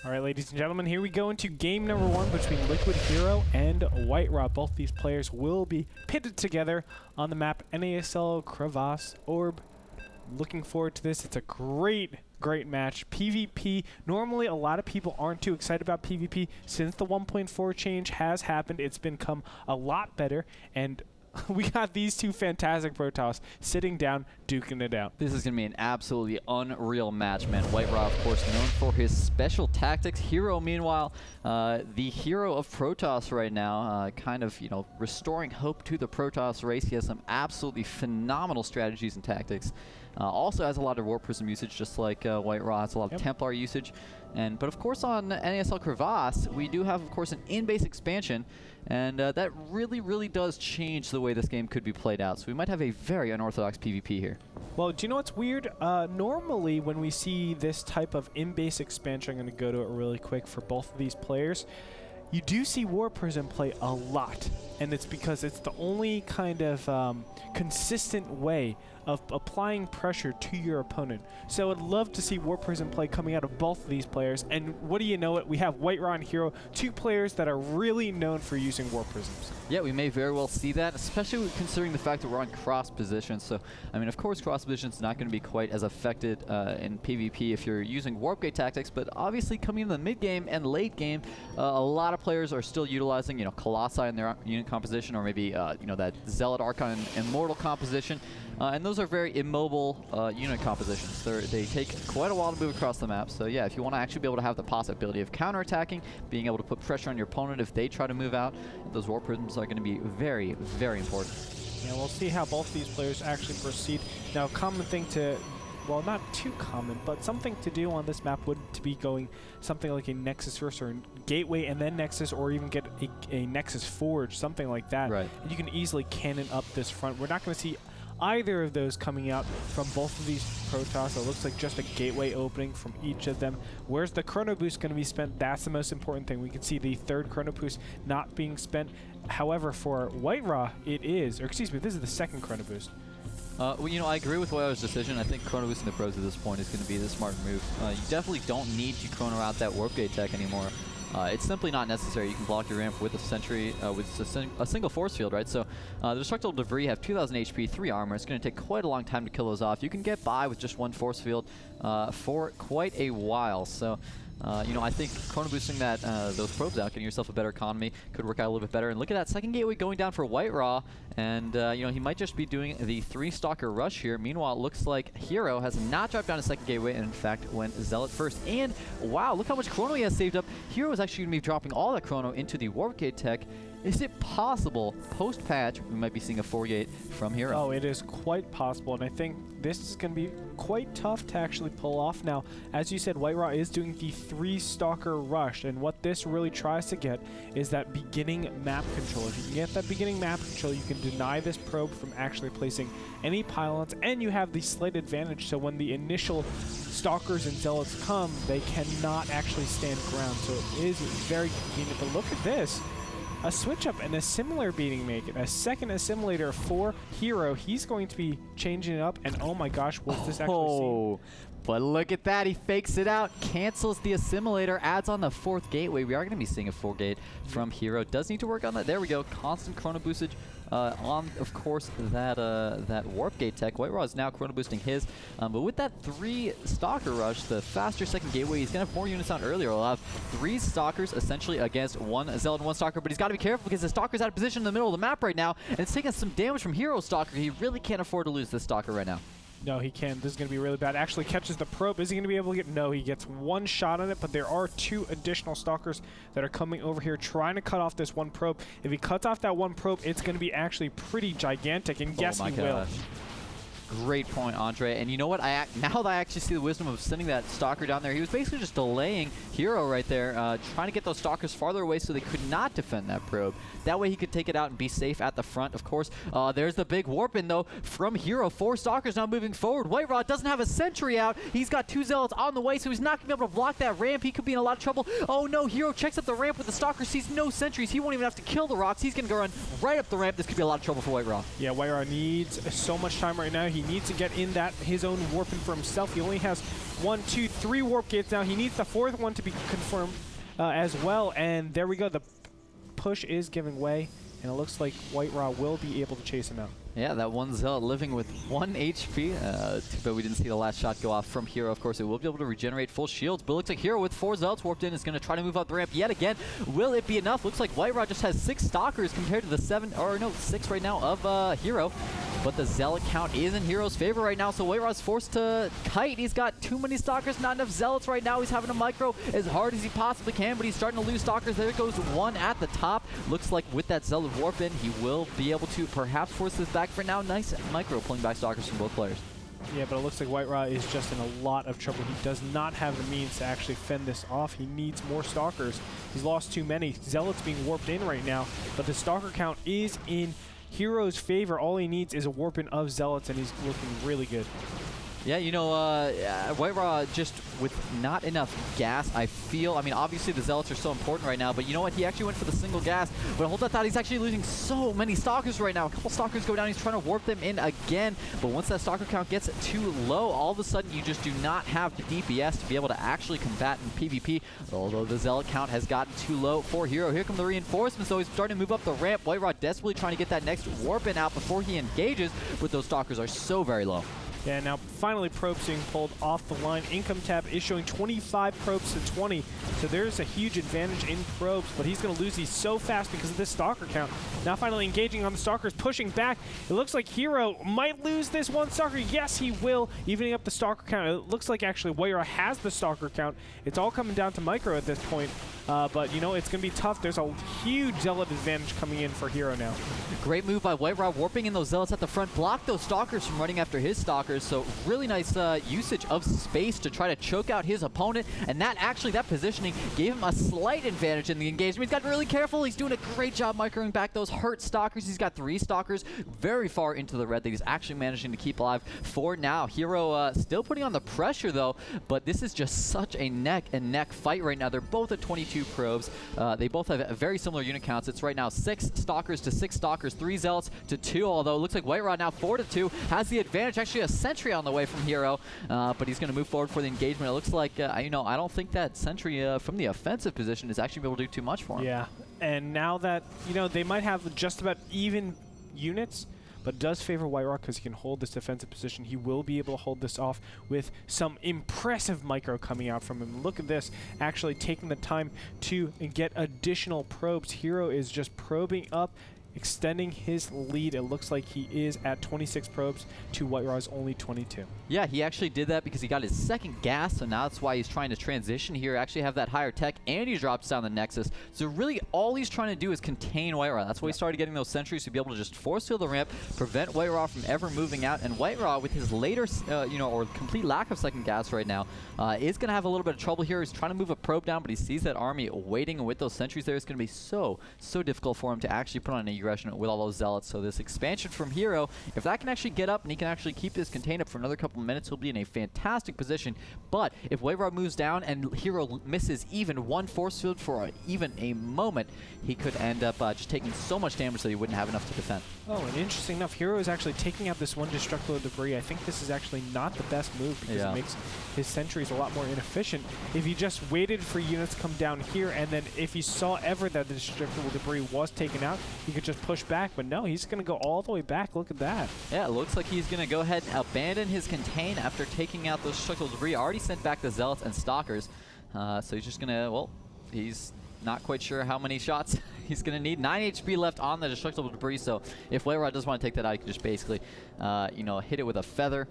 All right, ladies and gentlemen, here we go into game number 1 between Liquid Hero and WhiteRa. Both these players will be pitted together on the map NASL Crevasse Orb. Looking forward to this. It's a great match. PvP, normally a lot of people aren't too excited about PvP. Since the 1.4 change has happened, it's become a lot better, and we got these two fantastic Protoss sitting down, duking it out. This is going to be an absolutely unreal match, man. WhiteRa, of course, known for his special tactics. Hero, meanwhile, the hero of Protoss right now, kind of, you know, restoring hope to the Protoss race. He has some absolutely phenomenal strategies and tactics. Also has a lot of Warp Prism usage, just like WhiteRa has a lot of Templar usage. But of course on NASL Crevasse, we do have, of course, an in-base expansion, and that really does change the way this game could be played out. So we might have a very unorthodox PvP here. Well, do you know what's weird? Normally when we see this type of in-base expansion, I'm going to go to it really quick for both of these players, you do see Warp Prism play a lot, and it's because it's the only kind of consistent way of applying pressure to your opponent. So I'd love to see Warp Prism play coming out of both of these players, and what do you know it, we have WhiteRa and Hero, two players that are really known for using Warp Prisms. Yeah, we may very well see that, especially considering the fact that we're on cross position. So, I mean, of course, cross position is not going to be quite as affected in PvP if you're using Warp Gate tactics, but obviously coming in the mid game and late game, a lot of players are still utilizing, you know, Colossi in their unit composition, or maybe, you know, that Zealot Archon Immortal composition. And those are very immobile unit compositions. They take quite a while to move across the map. So yeah, if you want to actually be able to have the possibility of counterattacking, being able to put pressure on your opponent if they try to move out, those Warp Prisms are going to be very important. Yeah, we'll see how both these players actually proceed. Now, a common thing to, well, not too common, but something to do on this map would to be going something like a Nexus first, or Gateway and then Nexus, or even get a Nexus Forge, something like that. Right. And you can easily cannon up this front. We're not going to see either of those coming out from both of these Protoss. It looks like just a gateway opening from each of them. Where's the Chrono Boost going to be spent? That's the most important thing. We can see the third Chrono Boost not being spent. However, for WhiteRa, it is, or excuse me, this is the second Chrono Boost. Well, you know, I agree with WhiteRa's decision. I think Chrono Boosting the pros at this point is going to be the smart move. You definitely don't need to Chrono out that Warp Gate tech anymore. It's simply not necessary. You can block your ramp with a Sentry, with a single force field, right? So the Destructible Debris have 2,000 HP, 3 armor. It's going to take quite a long time to kill those off. You can get by with just 1 force field for quite a while. So, you know, I think Chrono Boosting that those probes out, getting yourself a better economy, could work out a little bit better. And look at that second gateway going down for WhiteRa. And, you know, he might just be doing the 3-stalker rush here. Meanwhile, it looks like Hero has not dropped down a second gateway and, in fact, went Zealot first. And, wow, look how much Chrono he has saved up. Hero is actually going to be dropping all that Chrono into the Warp Gate tech. Is it possible, post-patch, we might be seeing a 4-gate from Hero? Oh, it is quite possible, and I think this is going to be quite tough to actually pull off. Now, as you said, WhiteRa is doing the 3-stalker rush, and what this really tries to get is that beginning map control. If you can get that beginning map control, you can deny this probe from actually placing any pylons, and you have the slight advantage, so when the initial Stalkers and Zealots come, they cannot actually stand ground, so it is very convenient. But look at this. A switch up and a similar beating make it. A second assimilator for Hero. He's going to be changing it up, and oh my gosh, what's this actually seeing? But look at that, he fakes it out, cancels the assimilator, adds on the 4th gateway. We are going to be seeing a 4-gate from Hero. Does need to work on that. There we go, constant chrono boostage on, of course, that warp gate tech. WhiteRa is now chrono boosting his, but with that 3-stalker rush, the faster second gateway, he's going to have more units out earlier. He'll have 3 stalkers essentially against 1 Zealot and 1 stalker, but he's got to be careful because the stalker's out of position in the middle of the map right now, and it's taking some damage from Hero stalker. He really can't afford to lose this stalker right now. No, he can't. This is going to be really bad. Actually catches the probe. Is he going to be able to get? No, he gets 1 shot on it, but there are 2 additional stalkers that are coming over here trying to cut off this 1 probe. If he cuts off that 1 probe, it's going to be actually pretty gigantic, and yes, he will. Great point, Andre. And you know what? Now that I actually see the wisdom of sending that stalker down there, he was basically just delaying Hero right there, trying to get those stalkers farther away so they could not defend that probe. That way he could take it out and be safe at the front, of course. There's the big warp in, though, from Hero. 4 stalkers now moving forward. WhiteRa doesn't have a sentry out. He's got 2 zealots on the way, so he's not going to be able to block that ramp. He could be in a lot of trouble. Oh, no. Hero checks up the ramp with the stalker, sees no sentries. He won't even have to kill the rocks. He's going to go run right up the ramp. This could be a lot of trouble for WhiteRa. Yeah, WhiteRa needs so much time right now. He needs to get in that his own warping for himself. He only has 1, 2, 3 warp gates now. He needs the 4th one to be confirmed as well. And there we go. The push is giving way, and it looks like WhiteRa will be able to chase him out. Yeah, that one Zealot living with 1 HP. Too bad we didn't see the last shot go off from Hero. Of course, it will be able to regenerate full shields, but it looks like Hero with 4 Zealots warped in is going to try to move up the ramp yet again. Will it be enough? Looks like WhiteRa just has 6 Stalkers compared to the 6 right now of Hero. But the Zealot count is in Hero's favor right now, so WhiteRa's forced to kite. He's got too many Stalkers, not enough Zealots right now. He's having to micro as hard as he possibly can, but he's starting to lose Stalkers. There goes 1 at the top. Looks like with that Zealot warp in, he will be able to perhaps force this back for now. Nice micro pulling back Stalkers from both players. Yeah, but it looks like WhiteRa is just in a lot of trouble. He does not have the means to actually fend this off. He needs more Stalkers. He's lost too many. Zealots being warped in right now, but the Stalker count is in Hero's favor. All he needs is a warping of Zealots, and he's looking really good. Yeah, you know, WhiteRa just with not enough gas, I feel. I mean, obviously the Zealots are so important right now, but you know what? He actually went for the single gas. But hold that thought, he's actually losing so many Stalkers right now. A couple Stalkers go down. He's trying to warp them in again. But once that Stalker count gets too low, all of a sudden you just do not have the DPS to be able to actually combat in PvP. Although the Zealot count has gotten too low for Hero. Here come the reinforcements, though. He's starting to move up the ramp. WhiteRa desperately trying to get that next warp in out before he engages, but those Stalkers are so very low. Yeah, now finally probes being pulled off the line. Income tab is showing 25 probes to 20, so there's a huge advantage in probes, but he's going to lose these so fast because of this Stalker count. Now finally engaging on the Stalkers, pushing back. It looks like Hero might lose this 1 Stalker. Yes, he will, evening up the Stalker count. It looks like actually WhiteRa has the Stalker count. It's all coming down to micro at this point, but you know, it's going to be tough. There's a huge Zealot advantage coming in for Hero now. Great move by WhiteRa, warping in those Zealots at the front, block those Stalkers from running after his Stalkers. So really nice usage of space to try to choke out his opponent, and that positioning gave him a slight advantage in the engagement. He's got to be really careful. He's doing a great job microing back those hurt Stalkers. He's got 3 Stalkers very far into the red that he's actually managing to keep alive for now. Hero still putting on the pressure though, but this is just such a neck and neck fight right now. They're both at 22 probes. They both have very similar unit counts. It's right now 6 Stalkers to 6 Stalkers, 3 Zealots to 2, although it looks like WhiteRa now 4 to 2 has the advantage. Actually a Sentry on the way from Hero, but he's going to move forward for the engagement. It looks like, you know, I don't think that Sentry from the offensive position is actually able to do too much for him. Yeah, and now that, you know, they might have just about even units, but it does favor WhiteRa because he can hold this defensive position. He will be able to hold this off with some impressive micro coming out from him. Look at this, actually taking the time to get additional probes. Hero is just probing up, extending his lead. It looks like he is at 26 probes to WhiteRa's only 22. Yeah, he actually did that because he got his 2nd gas, so now that's why he's trying to transition here, actually have that higher tech, and he drops down the Nexus. So really all he's trying to do is contain WhiteRa. That's why he started getting those Sentries to be able to just force field the ramp, prevent WhiteRa from ever moving out, and WhiteRa with his later, you know, or complete lack of 2nd gas right now, is going to have a little bit of trouble here. He's trying to move a probe down, but he sees that army waiting, and with those Sentries there, it's going to be so difficult for him to actually put on an aggression with all those Zealots. So this expansion from Hero, if that can actually get up and he can actually keep this contained up for another couple of minutes, he'll be in a fantastic position. But if WhiteRa moves down and Hero misses even 1 force field for even a moment, he could end up just taking so much damage that he wouldn't have enough to defend. Oh, and interesting enough, Hero is actually taking out this 1 destructible debris. I think this is actually not the best move because it makes his Sentries a lot more inefficient. If he just waited for units to come down here, and then if he saw ever that the destructible debris was taken out, he could just push back. But no, he's going to go all the way back. Look at that. Yeah, it looks like he's going to go ahead and abandon his contain after taking out those destructible debris. Already sent back the Zealots and Stalkers. So he's just going to, well, he's not quite sure how many shots he's going to need. 9 HP left on the destructible debris, so if WhiteRa does want to take that out, he can just basically, you know, hit it with a feather,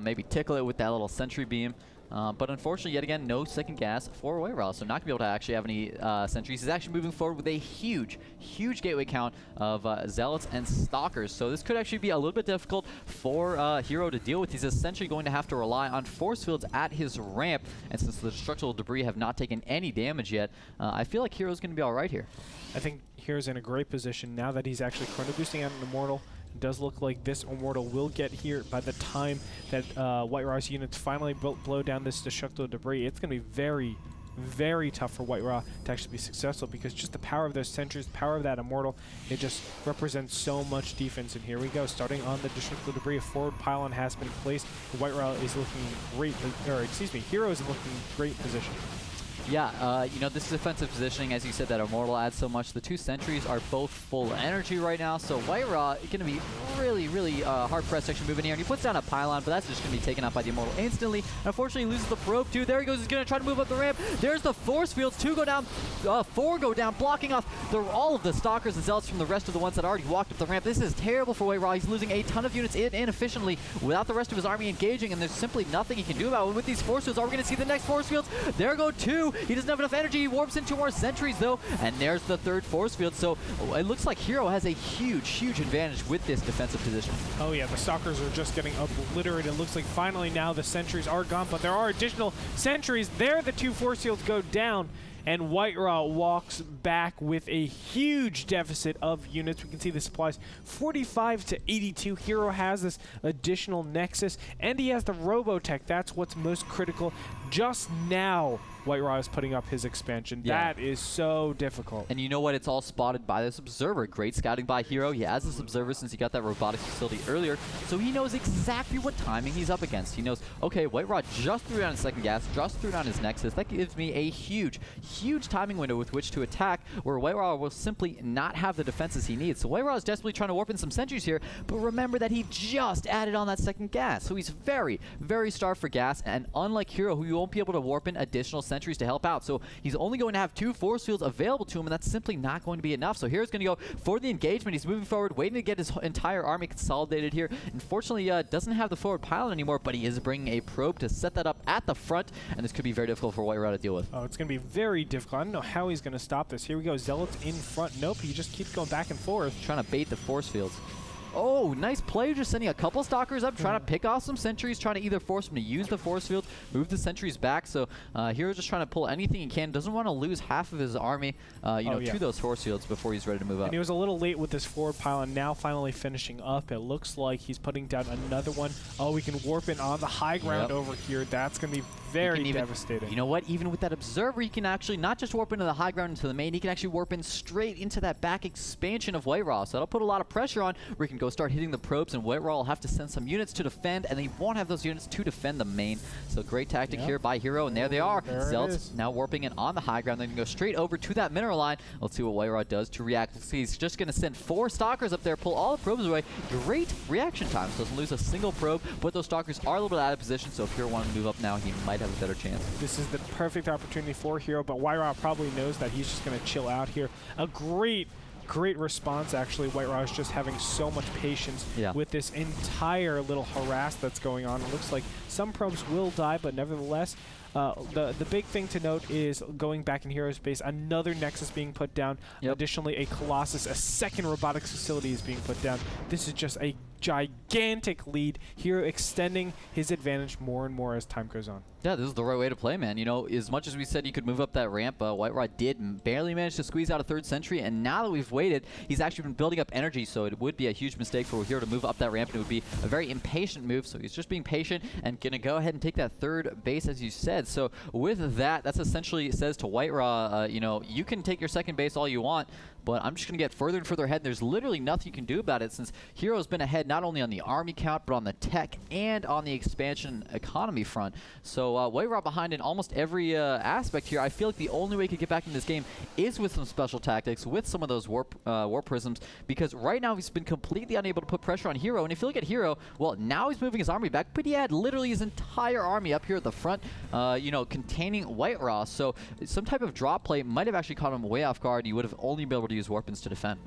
maybe tickle it with that little Sentry beam. But unfortunately, yet again, no 2nd gas for WhiteRa, so not going to be able to actually have any Sentries. He's actually moving forward with a huge gateway count of Zealots and Stalkers. So this could actually be a little bit difficult for Hero to deal with. He's essentially going to have to rely on force fields at his ramp, and since the destructible debris have not taken any damage yet, I feel like Hero's going to be all right here. I think Hero's in a great position now that he's actually chrono boosting out an Immortal. It does look like this Immortal will get here by the time that WhiteRa's units finally blow down this destructible debris. It's going to be very, very tough for WhiteRa to actually be successful, because just the power of those sentries, the power of that Immortal, it just represents so much defense. And here we go, starting on the destructible debris. A forward pylon has been placed. WhiteRa is looking great, or excuse me, Hero is looking great position. Yeah, you know, this is defensive positioning. As you said, that Immortal adds so much. The two sentries are both full energy right now, so WhiteRa is going to be really hard-pressed to actually move in here. And he puts down a pylon, but that's just going to be taken out by the Immortal instantly. And unfortunately, he loses the probe, too. There he goes. He's going to try to move up the ramp. There's the force fields. 2 go down, 4 go down, blocking off all of the Stalkers and Zealots from the rest of the ones that already walked up the ramp. This is terrible for WhiteRa. He's losing a ton of units inefficiently without the rest of his army engaging, and there's simply nothing he can do about it. With these force fields, are we going to see the next force fields? There go 2. He doesn't have enough energy. He warps into more sentries, though, and there's the 3rd force field. So it looks like Hero has a huge advantage with this defensive position. Oh yeah, the Stalkers are just getting obliterated. It looks like finally now the sentries are gone, but there are additional sentries. There the 2 force fields go down, and WhiteRa walks back with a huge deficit of units. We can see the supplies 45 to 82. Hero has this additional Nexus, and he has the Robotech. That's what's most critical. Just now, WhiteRa is putting up his expansion. Yeah. That is so difficult. And you know what? It's all spotted by this Observer. Great scouting by Hero. He has this Observer since he got that robotics facility earlier, so he knows exactly what timing he's up against. He knows, okay, WhiteRa just threw down his second gas, just threw down his Nexus. That gives me a huge timing window with which to attack, where WhiteRa will simply not have the defenses he needs. So WhiteRa is desperately trying to warp in some sentries here, but remember that he just added on that second gas. So he's very starved for gas, and unlike Hero, who you won't be able to warp in additional sentries to help out. So he's only going to have 2 force fields available to him, and that's simply not going to be enough. So Hero's going to go for the engagement. He's moving forward, waiting to get his entire army consolidated here. Unfortunately, doesn't have the forward pylon anymore, but he is bringing a probe to set that up at the front, and this could be very difficult for WhiteRa to deal with. Oh, it's going to be very difficult. I don't know how he's going to stop this. Here we go. Zealots in front. Nope, he just keeps going back and forth. Trying to bait the force fields. Oh, nice play. Just sending a couple Stalkers up, trying to pick off some sentries, trying to either force them to use the force field, move the sentries back. So Hero's just trying to pull anything he can. Doesn't want to lose half of his army to those force fields before he's ready to move up. And he was a little late with this forward pylon. Now finally finishing up. It looks like he's putting down another one. Oh, we can warp in on the high ground over here. That's going to be very devastating. You know what? Even with that Observer, he can actually not just warp into the high ground into the main, he can actually warp in straight into that back expansion of WhiteRa. So that'll put a lot of pressure on where he can go start hitting the probes, and WhiteRa will have to send some units to defend, and he won't have those units to defend the main. So great tactic here by Hero, and there they are. Zealots now warping in on the high ground. They can go straight over to that mineral line. Let's see what WhiteRa does to react. Let's see, he's just going to send 4 Stalkers up there, pull all the probes away. Great reaction time. So doesn't lose a single probe, but those Stalkers are a little bit out of position, so if Hero wanted to move up now, he might have a better chance. This is the perfect opportunity for Hero, but WhiteRa probably knows that he's just going to chill out here. A great response, actually. WhiteRa is just having so much patience with this entire little harass that's going on. It looks like some probes will die, but nevertheless, the big thing to note is going back in Hero's base, another Nexus being put down. Additionally, a Colossus, a second robotics facility is being put down. This is just a gigantic lead. Hero extending his advantage more and more as time goes on. Yeah, this is the right way to play, man. You know, as much as we said he could move up that ramp, WhiteRa did barely manage to squeeze out a 3rd sentry, and now that we've waited, he's actually been building up energy, so it would be a huge mistake for Hero to move up that ramp, and it would be a very impatient move, so he's just being patient and going to go ahead and take that 3rd base, as you said. So with that, that's essentially says to WhiteRa, you know, you can take your 2nd base all you want, but I'm just going to get further and further ahead. There's literally nothing you can do about it, since Hero's been ahead not only on the army count, but on the tech and on the expansion economy front. So WhiteRa behind in almost every aspect here. I feel like the only way he could get back in this game is with some special tactics, with some of those warp prisms, because right now he's been completely unable to put pressure on Hero. And if you look at Hero, well, now he's moving his army back, but he had literally his entire army up here at the front, you know, containing WhiteRa. So some type of drop play might have actually caught him way off guard. He would have only been able to use warpins to defend.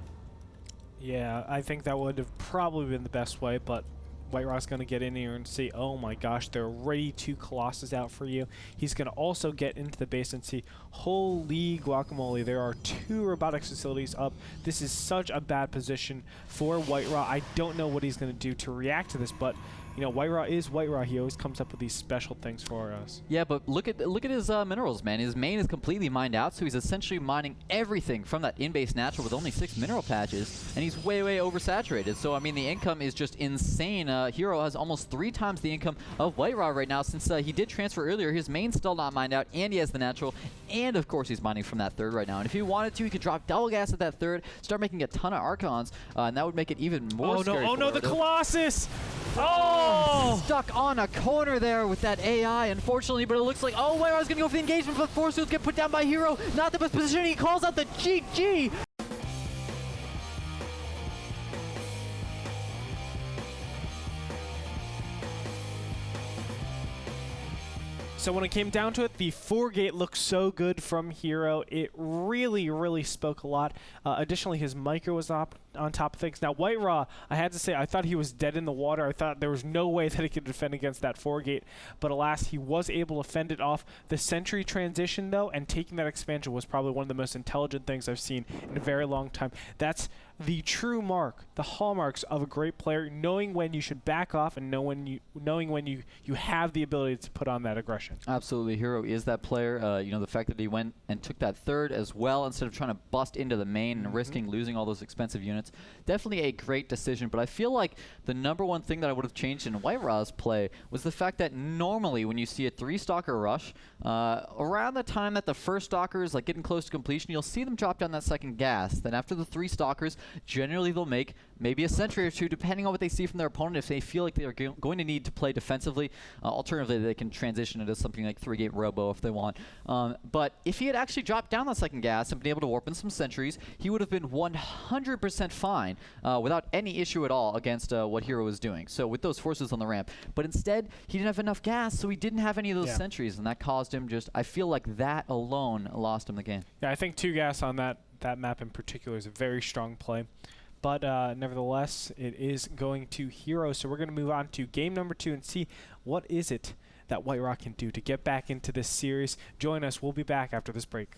Yeah, I think that would have probably been the best way, but WhiteRa's going to get in here and see, oh my gosh, there are already 2 Colossus out for you. He's going to also get into the base and see, holy guacamole, there are 2 robotics facilities up. This is such a bad position for WhiteRa. I don't know what he's going to do to react to this, but you know, WhiteRa is WhiteRa. He always comes up with these special things for us. Yeah, but look at his minerals, man. His main is completely mined out, so he's essentially mining everything from that in-base natural with only 6 mineral patches, and he's way oversaturated. So I mean, the income is just insane. Hero has almost 3 times the income of WhiteRa right now, since he did transfer earlier. His main's still not mined out, and he has the natural, and of course he's mining from that third right now. And if he wanted to, he could drop double gas at that third, start making a ton of Archons, and that would make it even more scary. Oh no, the Colossus! Stuck on a corner there with that AI, unfortunately, but it looks like, WhiteRa's gonna go for the engagement, but Force Fields get put down by Hero. Not the best position. He calls out the GG. So when it came down to it, the 4-gate looked so good from Hero. It really spoke a lot. Additionally, his micro was on top of things. Now, WhiteRa, I had to say, I thought he was dead in the water. I thought there was no way that he could defend against that 4-gate. But alas, he was able to fend it off. The Sentry transition, though, and taking that expansion was probably one of the most intelligent things I've seen in a very long time. That's the true mark, the hallmarks of a great player, knowing when you should back off and knowing when you have the ability to put on that aggression. Absolutely, Hero is that player. You know, the fact that he went and took that third as well instead of trying to bust into the main and risking losing all those expensive units. Definitely a great decision, but I feel like the #1 thing that I would have changed in WhiteRa's play was the fact that normally when you see a 3-stalker rush, around the time that the first stalker is like getting close to completion, you'll see them drop down that second gas. Then after the 3 stalkers, generally they'll make maybe a sentry or 2, depending on what they see from their opponent, if they feel like they are going to need to play defensively. Alternatively, they can transition into something like 3-gate robo if they want. But if he had actually dropped down that second gas and been able to warp in some sentries, he would have been 100% fine without any issue at all against what Hero was doing. So with those forces on the ramp. But instead, he didn't have enough gas, so he didn't have any of those sentries, and that caused him just, I feel like that alone lost him the game. Yeah, I think 2 gas on that map in particular is a very strong play. But nevertheless, it is going to Hero. So we're going to move on to game number 2 and see what is it that WhiteRa can do to get back into this series. Join us. We'll be back after this break.